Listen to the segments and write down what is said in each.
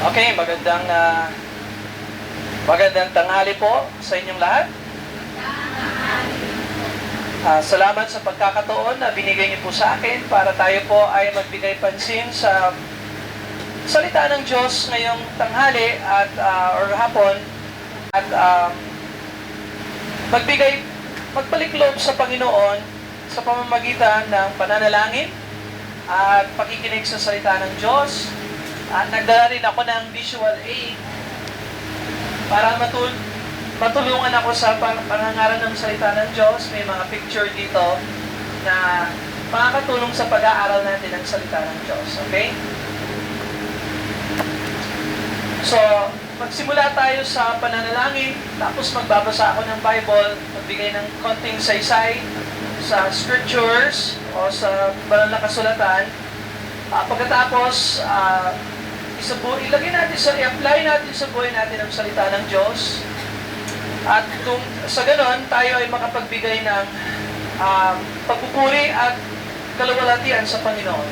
Okay, magandang tanghali po sa inyong lahat. Salamat sa pagkakataon na binigay niyo po sa akin para tayo po ay magbigay pansin sa salita ng Diyos ngayong tanghali at or hapon at magpaliklob sa Panginoon sa pamamagitan ng pananalangin at pakikinig sa salita ng Diyos. At nagdala rin ako ng visual aid para matulungan ako sa pangangaral ng salita ng Diyos. May mga picture dito na makakatulong sa pag-aaral natin ng salita ng Diyos. Okay? So, magsimula tayo sa pananalangin, tapos magbabasa ako ng Bible, magbigay ng konting saysay sa scriptures o sa banal na kasulatan. Pagkatapos, i-apply natin sa buhay natin ang salita ng Diyos. At kung sa ganon, tayo ay makapagbigay ng pagpupuri at kaluwalhatian sa Panginoon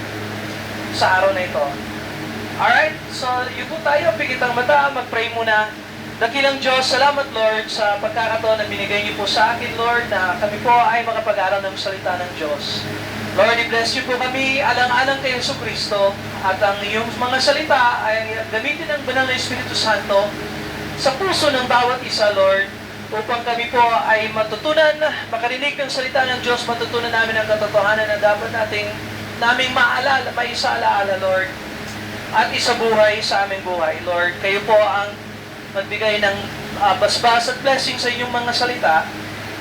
sa araw na ito. Alright? So, yuko tayo, pikit ang mata, mag-pray muna. Dakilang Diyos, salamat Lord sa pagkakataon na binigay niyo po sa akin, Lord, na kami po ay makapag-aral ng salita ng Diyos. Lord, i-bless niyo po kami alang-alang kay Jesucristo at ang iyong mga salita ay gamitin ng banal na Espiritu Santo sa puso ng bawat isa, Lord, upang kami po ay matutunan, makarinig ng salita ng Diyos, matutunan namin ang katotohanan na dapat naming maalala, maisaalaala, Lord, at isabuhay sa aming buhay. Lord, kayo po ang magbigay ng basbas at blessing sa inyong mga salita.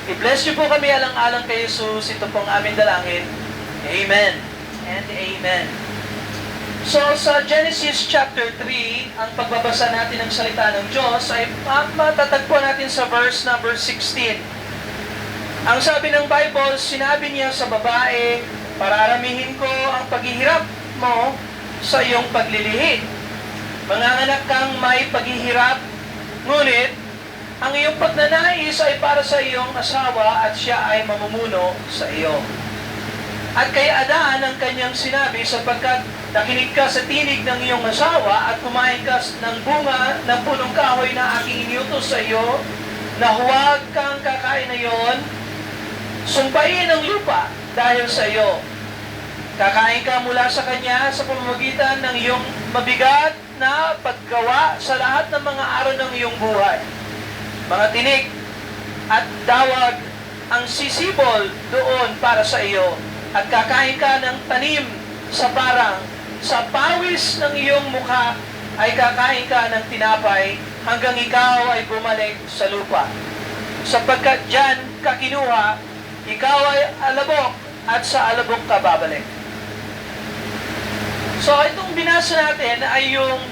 I-bless niyo po kami alang-alang kay Jesus. Ito pong aming dalangin. Amen and amen. So, sa Genesis chapter 3, ang pagbabasa natin ng salita ng Diyos ay matatagpuan natin sa verse number 16. Ang sabi ng Bible, sinabi niya sa babae, pararamihin ko ang paghihirap mo sa iyong paglilihi. Manganganak kang may paghihirap, ngunit ang iyong pagnanais ay para sa iyong asawa at siya ay mamumuno sa iyo. At kay Adan ang kanyang sinabi, sapagkat nakinig ka sa tinig ng iyong asawa at kumain ka ng bunga ng punong kahoy na aking iniutos sa iyo, na huwag kang kakain na yon, sumpain ang lupa dahil sa iyo. Kakain ka mula sa kanya sa pamamagitan ng iyong mabigat na paggawa sa lahat ng mga araw ng iyong buhay. Mga tinik at dawag ang sisibol doon para sa iyo. At kakain ka ng tanim sa parang, sa pawis ng iyong mukha ay kakain ka ng tinapay hanggang ikaw ay bumalik sa lupa. Sapagkat dyan ka kinuha, ikaw ay alabok at sa alabok ka babalik. So itong binasa natin ay yung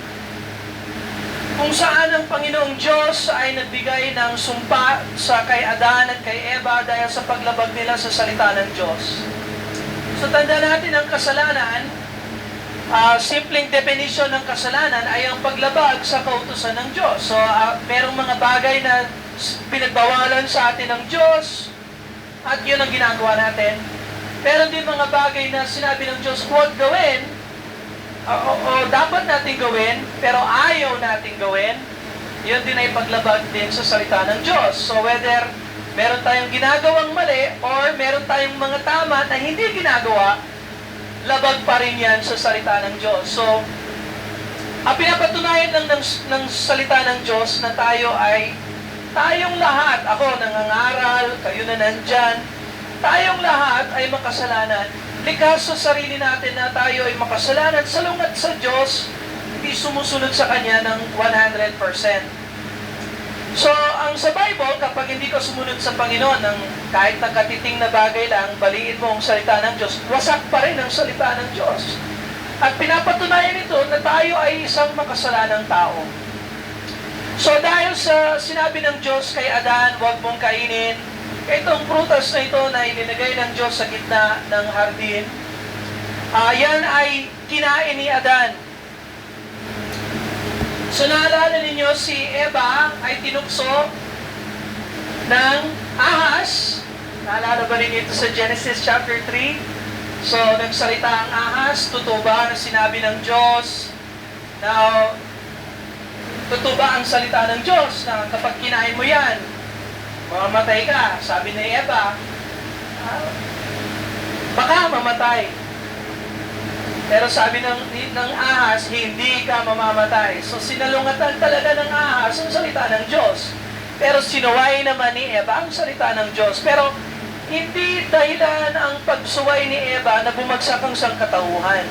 kung saan ang Panginoong Diyos ay nagbigay ng sumpa sa kay Adan at kay Eva dahil sa paglabag nila sa salita ng Diyos. So tanda natin ang kasalanan, simpleng definition ng kasalanan ay ang paglabag sa kautusan ng Diyos. So merong mga bagay na pinagbawalan sa atin ng Diyos at yun ang ginagawa natin. Meron din mga bagay na sinabi ng Diyos huwag gawin o dapat natin gawin pero ayaw natin gawin. Yun din ay paglabag din sa salita ng Diyos. So whether meron tayong ginagawang mali or meron tayong mga tama na hindi ginagawa, labag pa rin yan sa salita ng Diyos. So, ang pinapatunayan ng salita ng Diyos na tayong lahat, ako nangangaral, kayo na nandyan, tayong lahat ay makasalanan. Likas sa sarili natin na tayo ay makasalanan, salungat sa Diyos, hindi sumusunod sa Kanya ng 100%. So, ang sa Bible, kapag hindi ka sumunod sa Panginoon ng kahit nakatiting na bagay lang, baliin mo ang salita ng Diyos, wasak pa rin ang salita ng Diyos. At pinapatunayan ito na tayo ay isang makasalanang tao. So, dahil sa sinabi ng Diyos kay Adan, huwag mong kainin, itong prutas na ito na ininagay ng Diyos sa gitna ng hardin, yan ay kinain ni Adan. So naalala ninyo, si Eva ay tinukso ng ahas. Naalala ba ninyo ito sa Genesis chapter 3? So nagsalita ang ahas, totoo ba na sinabi ng Diyos na Totoo ba ang salita ng Diyos na kapag kinain mo yan, mamamatay ka? Sabi ni Eva, baka mamatay. Pero sabi ng ahas, hindi ka mamamatay. So sinalungatan talaga ng ahas ang salita ng Diyos. Pero sinuway naman ni Eva ang salita ng Diyos. Pero hindi dahilan ang pagsuway ni Eva na bumagsak ang sangkatauhan.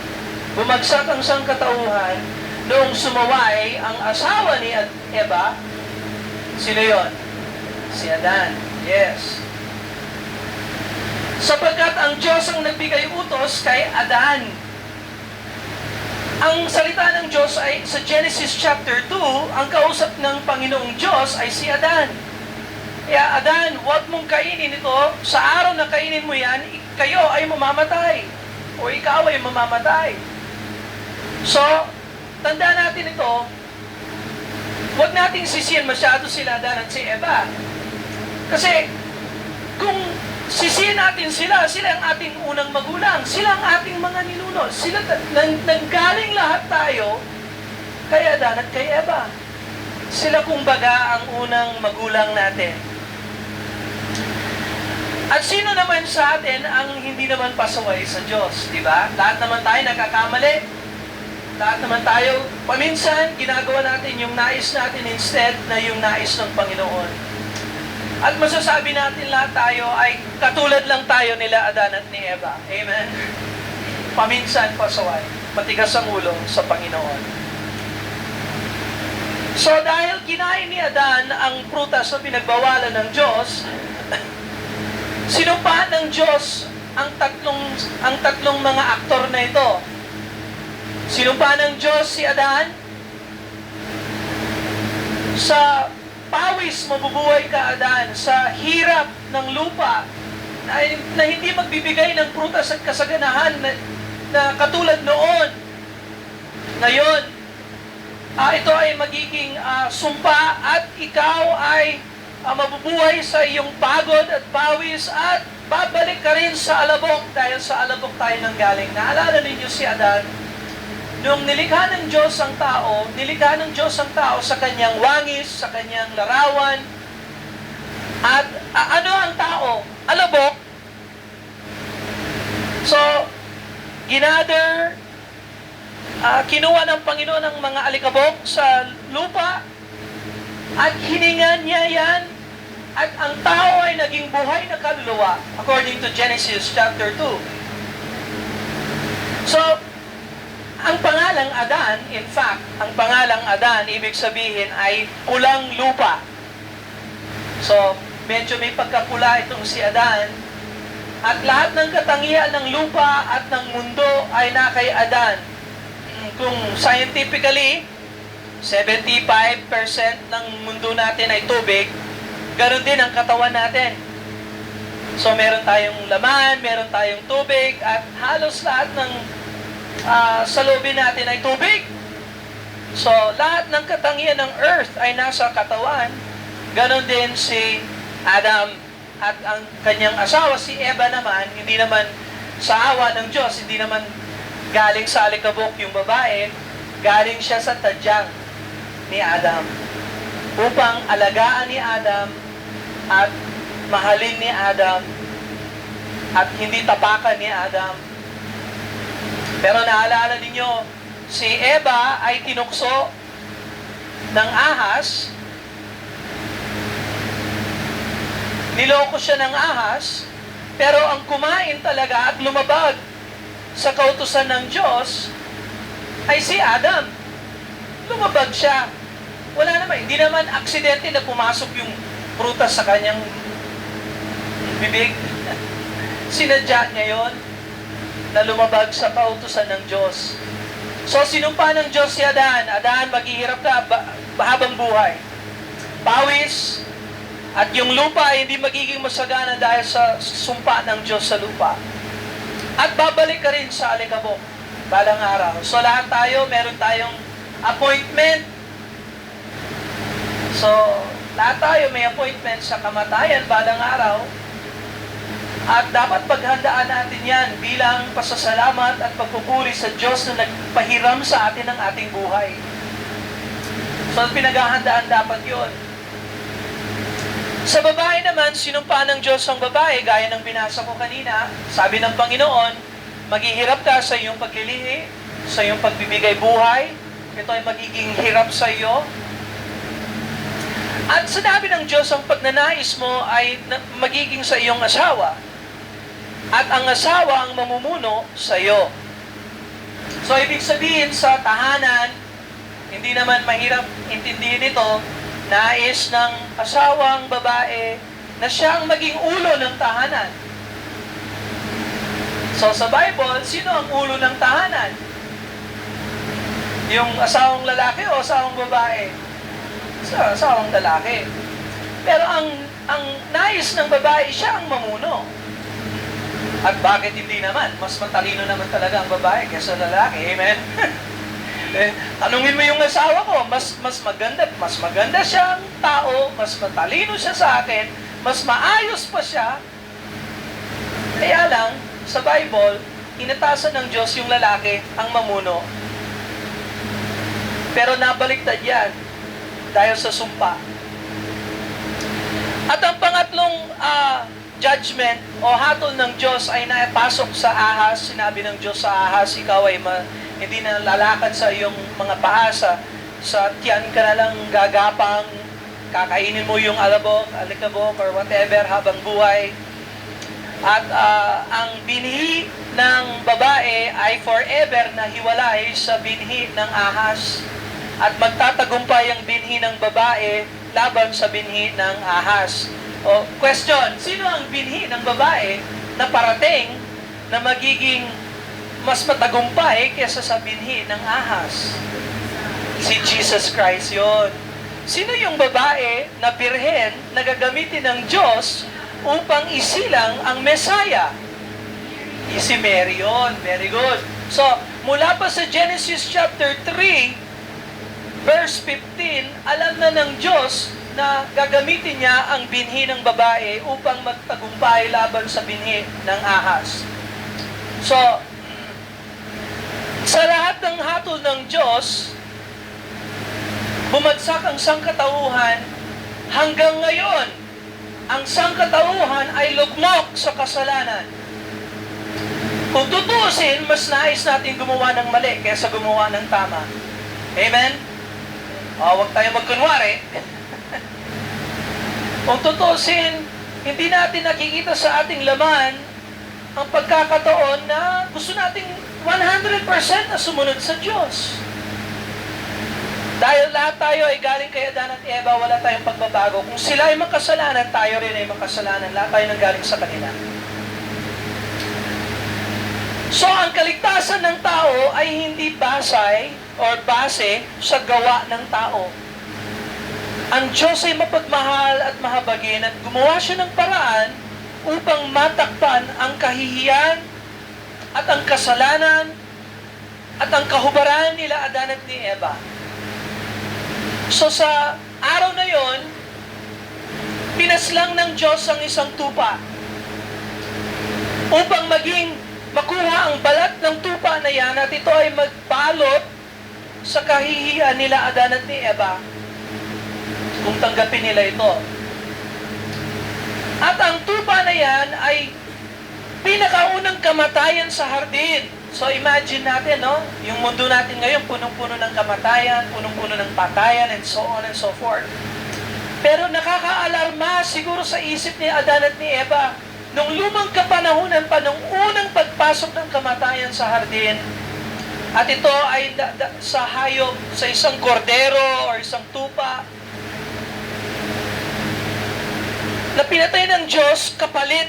Bumagsak ang sangkatauhan noong sumaway ang asawa ni Eva. Sino yon? Si Adan. Yes. Sapagkat ang Diyos ang nagbigay utos kay Adan. Ang salita ng Diyos ay sa Genesis chapter 2, ang kausap ng Panginoong Diyos ay si Adan. Kaya Adan, huwag mong kainin ito. Sa araw na kainin mo yan, kayo ay mamamatay. O ikaw ay mamamatay. So, tandaan natin ito. Huwag nating sisiyan masyado sila Adan at si Eva. Kasi, kung sisihin natin sila ang ating unang magulang, sila ang ating mga ninuno, sila nanggaling lahat tayo kay Adan at kay Eva. Sila kumbaga ang unang magulang natin. At sino naman sa atin ang hindi naman pasaway sa Diyos, di ba? Lahat naman tayo nagkakamali. Lahat naman tayo, paminsan, ginagawa natin yung nais natin instead na yung nais ng Panginoon. At masasabi natin lahat tayo ay katulad lang tayo nila Adan at ni Eva. Amen? Paminsan pasaway. Matigas ang ulo sa Panginoon. So dahil kinain ni Adan ang prutas na pinagbawalan ng Diyos, sinumpahan ng Diyos ang tatlong mga aktor na ito. Sinumpahan ng Diyos si Adan sa pawis mabubuhay ka, Adan, sa hirap ng lupa na hindi magbibigay ng prutas at kasaganahan na katulad noon. Ngayon, ito ay magiging sumpa at ikaw ay mabubuhay sa iyong pagod at pawis at babalik ka rin sa alabok dahil sa alabok tayo nanggaling. Naalala ninyo si Adan? Nung nilikha ng Diyos ang tao, nilikha ng Diyos ang tao sa kanyang wangis, sa kanyang larawan. At ano ang tao? Alabok. So, kinuha ng Panginoon ang mga alikabok sa lupa at hiningan niya yan at ang tao ay naging buhay na kaluluwa according to Genesis chapter 2. So, ang pangalang Adan, in fact, ang pangalang Adan, ibig sabihin ay pulang lupa. So, medyo may pagkapula itong si Adan. At lahat ng katangian ng lupa at ng mundo ay na kay Adan. Kung scientifically, 75% ng mundo natin ay tubig, ganoon din ang katawan natin. So, meron tayong laman, meron tayong tubig, at halos lahat ng sa loobin natin ay tubig. So, lahat ng katangian ng earth ay nasa katawan. Ganon din si Adam at ang kanyang asawa, si Eva naman, hindi naman sa awa ng Diyos, hindi naman galing sa alikabok yung babae, galing siya sa tadyang ni Adam upang alagaan ni Adam at mahalin ni Adam at hindi tapakan ni Adam. Pero naalala ninyo, si Eva ay tinukso ng ahas. Niloko siya ng ahas, pero ang kumain talaga at lumabag sa kautusan ng Diyos ay si Adam. Lumabag siya. Wala naman, hindi naman aksidente na pumasok yung prutas sa kanyang bibig. Sinadya niya yon na lumabag sa kautusan ng Diyos. So, sinumpa ng Diyos si Adan. Adan, maghihirap ka habang buhay. Pawis, at yung lupa ay hindi magiging masagana dahil sa sumpa ng Diyos sa lupa. At babalik ka rin sa alikabok balang araw. So, lahat tayo, meron tayong appointment. So, lahat tayo may appointment sa kamatayan balang araw. At dapat paghandaan natin yan bilang pasasalamat at pagpupuri sa Diyos na nagpahiram sa atin ng ating buhay. So, pinaghahandaan dapat yun. Sa babae naman, sinumpa ng Diyos ang babae, gaya ng binasa ko kanina, sabi ng Panginoon, maghihirap ka sa iyong paglilihi, sa iyong pagbibigay buhay, ito ay magiging hirap sa iyo. At sinabi ng Diyos, ang pagnanais mo ay magiging sa iyong asawa. At ang asawa ang mamumuno sa iyo. So, ibig sabihin sa tahanan, hindi naman mahirap intindihin ito, nais ng asawang babae na siya ang maging ulo ng tahanan. So, sa Bible, sino ang ulo ng tahanan? Yung asawang lalaki o asawang babae? Asawang lalaki. Pero ang nais ng babae, siya ang mamuno. At bakit hindi naman? Mas matalino naman talaga ang babae kaysa lalaki. Amen? Tanungin mo yung asawa ko, mas maganda siyang tao, mas matalino siya sa akin, mas maayos pa siya. Kaya lang, sa Bible, inatasan ng Diyos yung lalaki ang mamuno. Pero nabaliktad yan dahil sa sumpa. At ang pangatlong judgment o hatol ng Diyos ay naipasok sa ahas. Sinabi ng Diyos sa ahas, ikaw ay hindi na lalakad sa iyong mga paa, sa tiyan ka na lang gagapang, kakainin mo yung alikabok or whatever habang buhay. At ang binhi ng babae ay forever na hiwalay sa binhi ng ahas. At magtatagumpay ang binhi ng babae laban sa binhi ng ahas. O, question, sino ang binhi ng babae na parating na magiging mas matagumpay kaysa sa binhi ng ahas? Si Jesus Christ yon. Sino yung babae na birhen na gagamitin ng Diyos upang isilang ang Messiah? Si Mary yun. Very good. So, mula pa sa Genesis chapter 3, verse 15, alam na ng Diyos na gagamitin niya ang binhi ng babae upang magtagumpay laban sa binhi ng ahas. So, sa lahat ng hatol ng Diyos, bumagsak ang sangkatauhan. Hanggang ngayon, ang sangkatauhan ay lugmok sa kasalanan. Kung tutuusin, mas nais natin gumawa ng mali kaysa gumawa ng tama. Amen? Huwag tayo magkunwari. Kung tutusin, hindi natin nakikita sa ating laman ang pagkakataon na gusto nating 100% na sumunod sa Diyos. Dahil lahat tayo ay galing kay Adan at Eva, wala tayong pagbabago. Kung sila ay makasalanan, tayo rin ay makasalanan. Lahat tayo nang galing sa kanila. So, ang kaligtasan ng tao ay hindi base sa gawa ng tao. Ang Diyos ay mapagmahal at mahabagin at gumawa siya ng paraan upang matakpan ang kahihiyan at ang kasalanan at ang kahubaran nila Adan at ni Eva. So sa araw na yon, pinaslang ng Diyos ang isang tupa upang makuha ang balat ng tupa na yan at ito ay magbalot sa kahihiyan nila Adan at ni Eva kung tanggapin nila ito. At ang tupa na yan ay pinakaunang kamatayan sa hardin. So imagine natin, no? Yung mundo natin ngayon, punong-puno ng kamatayan, punong-puno ng patayan, and so on and so forth. Pero nakakaalarma siguro sa isip ni Adan at ni Eva, nung lumang kapanahunan pa, nung unang pagpasok ng kamatayan sa hardin, at ito ay sa hayop, sa isang kordero or isang tupa, na pinatay ng Diyos kapalit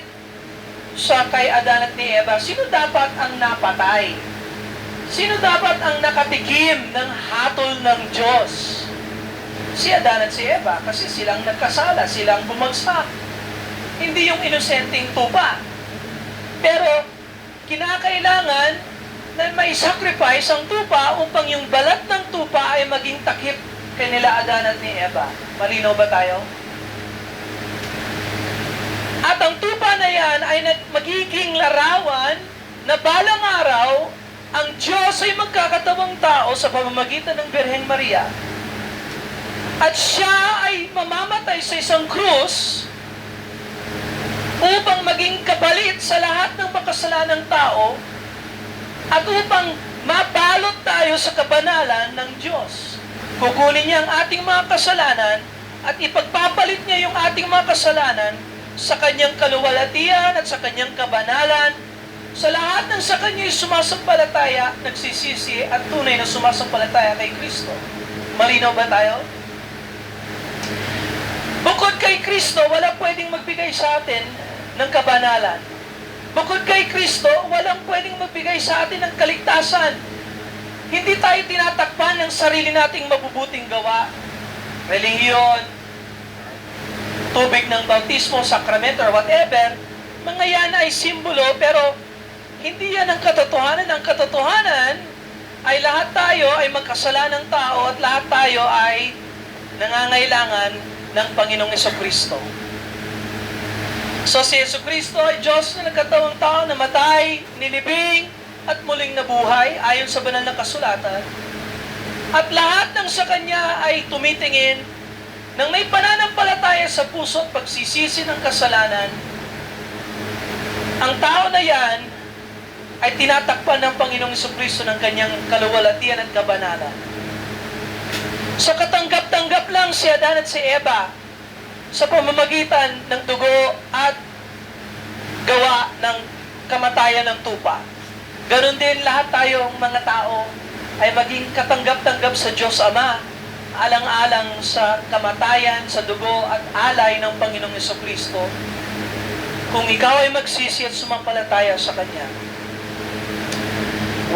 sa kay Adan at ni Eva. Sino dapat ang napatay? Sino dapat ang nakatikim ng hatol ng Diyos? Si Adan at si Eva, kasi silang nagkasala, silang bumagsak. Hindi yung inosenteng tupa. Pero kinakailangan na may sacrifice ang tupa upang yung balat ng tupa ay maging takip kay nila Adan at ni Eva. Malinaw ba tayo? At ang tupa na yan ay magiging larawan na balang araw, ang Diyos ay magkakatawang tao sa pamamagitan ng Birheng Maria At siya ay mamamatay sa isang krus upang maging kapalit sa lahat ng makasalanang tao at upang mabalot tayo sa kabanalan ng Diyos. Kukunin niya ang ating mga kasalanan at ipagpapalit niya yung ating mga kasalanan sa kanyang kaluwalhatian at sa kanyang kabanalan. Sa lahat ng sa kanya'y sumasampalataya, nagsisisi at tunay na sumasampalataya kay Kristo. Malinaw ba tayo? Bukod kay Kristo, wala pwedeng magbigay sa atin ng kabanalan. Bukod kay Kristo, walang pwedeng magbigay sa atin ng kaligtasan. Hindi tayo tinatakpan ng sarili nating mabubuting gawa. Relihiyon, tubig ng bautismo, sakramento, or whatever, mga yan ay simbolo, pero hindi yan ang katotohanan. Ang katotohanan ay lahat tayo ay magkasalanang tao at lahat tayo ay nangangailangan ng Panginoong Jesucristo. So si Jesucristo ay Diyos na nagkatawang tao, namatay, nilibing, at muling nabuhay ayon sa banal na kasulatan. At lahat ng sa Kanya ay tumitingin nang may pananampalataya sa puso at pagsisisi ng kasalanan. Ang tao na yan ay tinatakpan ng Panginoong Jesucristo ng Kanyang kaluwalhatian at kabanalan. So katanggap-tanggap lang si Adan at si Eva sa pamamagitan ng dugo at gawa ng kamatayan ng tupa. Ganon din lahat tayong mga tao ay maging katanggap-tanggap sa Diyos Ama, alang-alang sa kamatayan, sa dugo at alay ng Panginoong Jesucristo, kung ikaw ay magsisi at sumampalataya sa Kanya.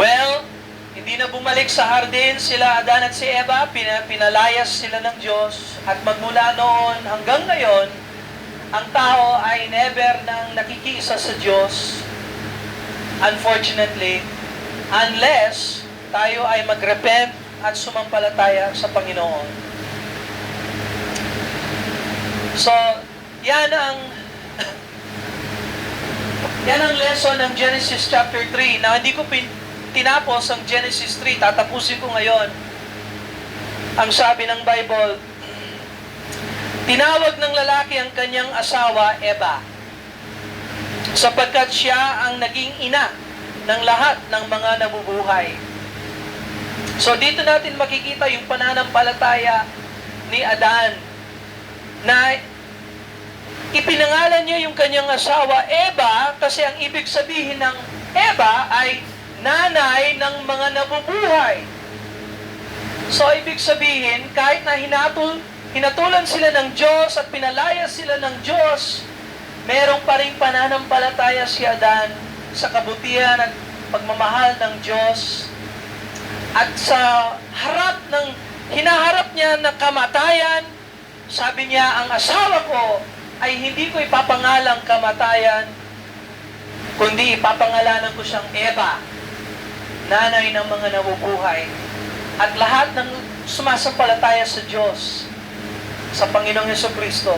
Well, hindi na bumalik sa hardin sila Adan at si Eva, pinalayas sila ng Diyos, at magmula noon hanggang ngayon, ang tao ay never nang nakikiisa sa Diyos, unfortunately, unless tayo ay magrepent at sumampalataya sa Panginoon. So, yan ang lesson ng Genesis chapter 3. Now, hindi ko tinapos ang Genesis 3, tatapusin ko ngayon. Ang sabi ng Bible, tinawag ng lalaki ang kanyang asawa, Eva, sapagkat siya ang naging ina ng lahat ng mga nabubuhay. So dito natin makikita yung pananampalataya ni Adan na ipinangalan niya yung kanyang asawa Eva kasi ang ibig sabihin ng Eva ay nanay ng mga nabubuhay. So ibig sabihin, kahit na hinatulan sila ng Diyos at pinalayas sila ng Diyos, merong pa rin pananampalataya si Adan sa kabutihan at pagmamahal ng Diyos. At sa hinaharap niya na kamatayan, sabi niya, ang asawa ko ay hindi ko ipapangalang kamatayan, kundi ipapangalanan ko siyang Eva, nanay ng mga nabubuhay. At lahat ng sumasampalataya sa Diyos, sa Panginoong Jesucristo,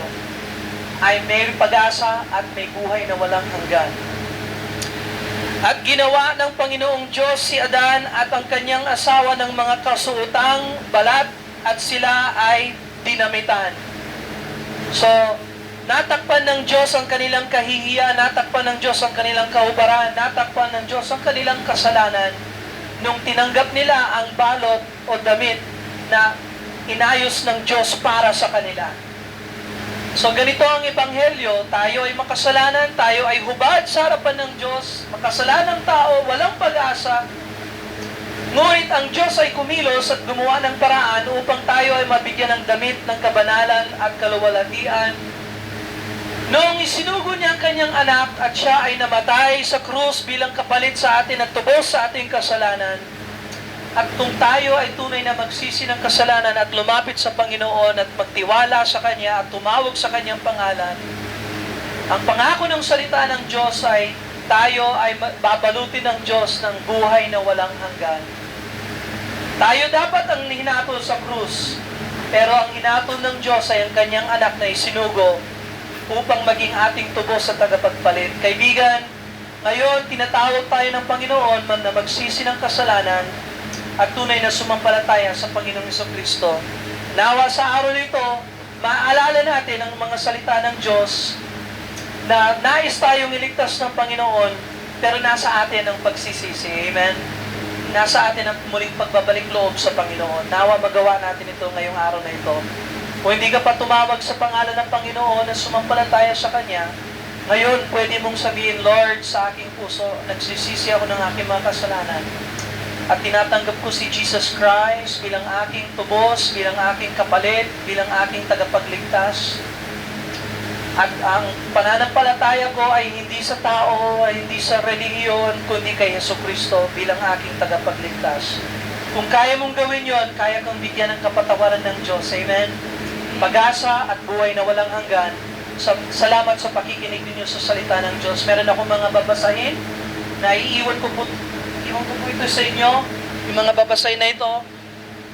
ay may pag-asa at may buhay na walang hanggan. At ginawa ng Panginoong Diyos si Adan at ang kanyang asawa ng mga kasuotang balat at sila ay dinamitan. So, natakpan ng Diyos ang kanilang kahihiyan, natakpan ng Diyos ang kanilang kahubaran, natakpan ng Diyos ang kanilang kasalanan nung tinanggap nila ang balot o damit na inayos ng Diyos para sa kanila. So ganito ang Ebanghelyo, tayo ay makasalanan, tayo ay hubad sa harapan ng Diyos, makasalanang tao, walang pag-asa. Ngunit ang Diyos ay kumilos at gumawa ng paraan upang tayo ay mabigyan ng damit ng kabanalan at kaluwalhatian. Noong isinugo niya ang kanyang anak at siya ay namatay sa krus bilang kapalit sa atin at tubos sa ating kasalanan, at kung tayo ay tunay na magsisi ng kasalanan at lumapit sa Panginoon at magtiwala sa Kanya at tumawag sa Kanyang pangalan, ang pangako ng salita ng Diyos ay tayo ay babalutin ng Diyos ng buhay na walang hanggan. Tayo dapat ang hinatol sa krus, pero ang hinatol ng Diyos ay ang Kanyang anak na isinugo upang maging ating tubos at tagapagpalit. Kaibigan, ngayon tinatawag tayo ng Panginoon na magsisi ng kasalanan at tunay na sumampalataya sa Panginoong Jesucristo Nawa sa araw nito, maalala natin ang mga salita ng Diyos na nais tayong iligtas ng Panginoon, pero nasa atin ang pagsisisi. Amen? Nasa atin ang muling pagbabalik loob sa Panginoon. Nawa magawa natin ito ngayong araw na ito. Kung hindi ka pa tumawag sa pangalan ng Panginoon na sumampalataya sa Kanya, ngayon pwede mong sabihin, Lord, sa aking puso, nagsisisi ako ng aking mga kasalanan. At tinatanggap ko si Jesus Christ bilang aking tubos, bilang aking kapalit, bilang aking tagapagligtas. At ang pananampalataya ko ay hindi sa tao, ay hindi sa relihiyon, kundi kay Jesucristo bilang aking tagapagligtas. Kung kaya mong gawin yon, kaya kang bigyan ng kapatawaran ng Diyos. Amen? Pag-asa at buhay na walang hanggan. Salamat sa pakikinig ninyo sa salita ng Diyos. Meron ako mga babasahin na iiwan ko po ito sa inyo. Yung mga babasahin na ito,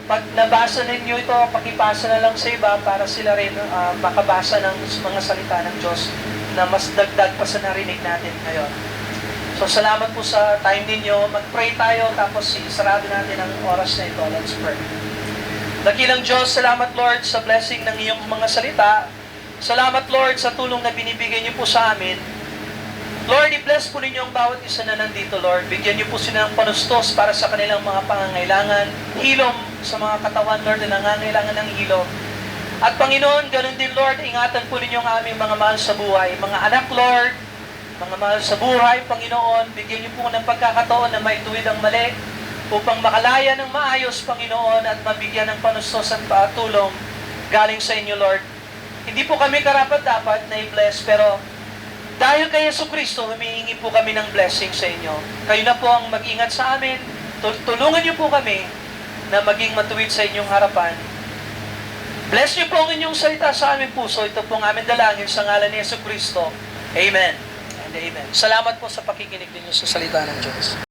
pag nabasa ninyo ito, pakipasa na lang sa iba para sila rin makabasa ng mga salita ng Diyos na mas dagdag pa sa narinig natin ngayon. So salamat po sa time ninyo. Mag-pray tayo tapos sarado natin ang oras na ito. Let's pray. Dakilang Diyos, salamat Lord sa blessing ng iyong mga salita. Salamat Lord sa tulong na binibigay niyo po sa amin. Lord, i-bless po ninyo ang bawat isa na nandito, Lord. Bigyan niyo po sila ng panustos para sa kanilang mga pangangailangan. Hilom sa mga katawan, Lord, na nangangailangan ng hilom. At Panginoon, ganun din, Lord, ingatan po ninyo ang aming mga mahal sa buhay. Mga anak, Lord, mga mahal sa buhay, Panginoon, bigyan niyo po ng pagkakataon na maituwid ang mali upang makalaya ng maayos, Panginoon, at mabigyan ng panustos at patulong galing sa inyo, Lord. Hindi po kami karapat-dapat na i-bless, pero dahil kay Jesucristo, humihingi po kami ng blessing sa inyo. Kayo na po ang mag-ingat sa amin. Tulungan niyo po kami na maging matuwid sa inyong harapan. Bless niyo po ang inyong salita sa aming puso. Ito po ang aming dalangin sa ngalan ni Jesucristo. Amen and amen. Salamat po sa pakikinig ninyo sa salita ng Diyos.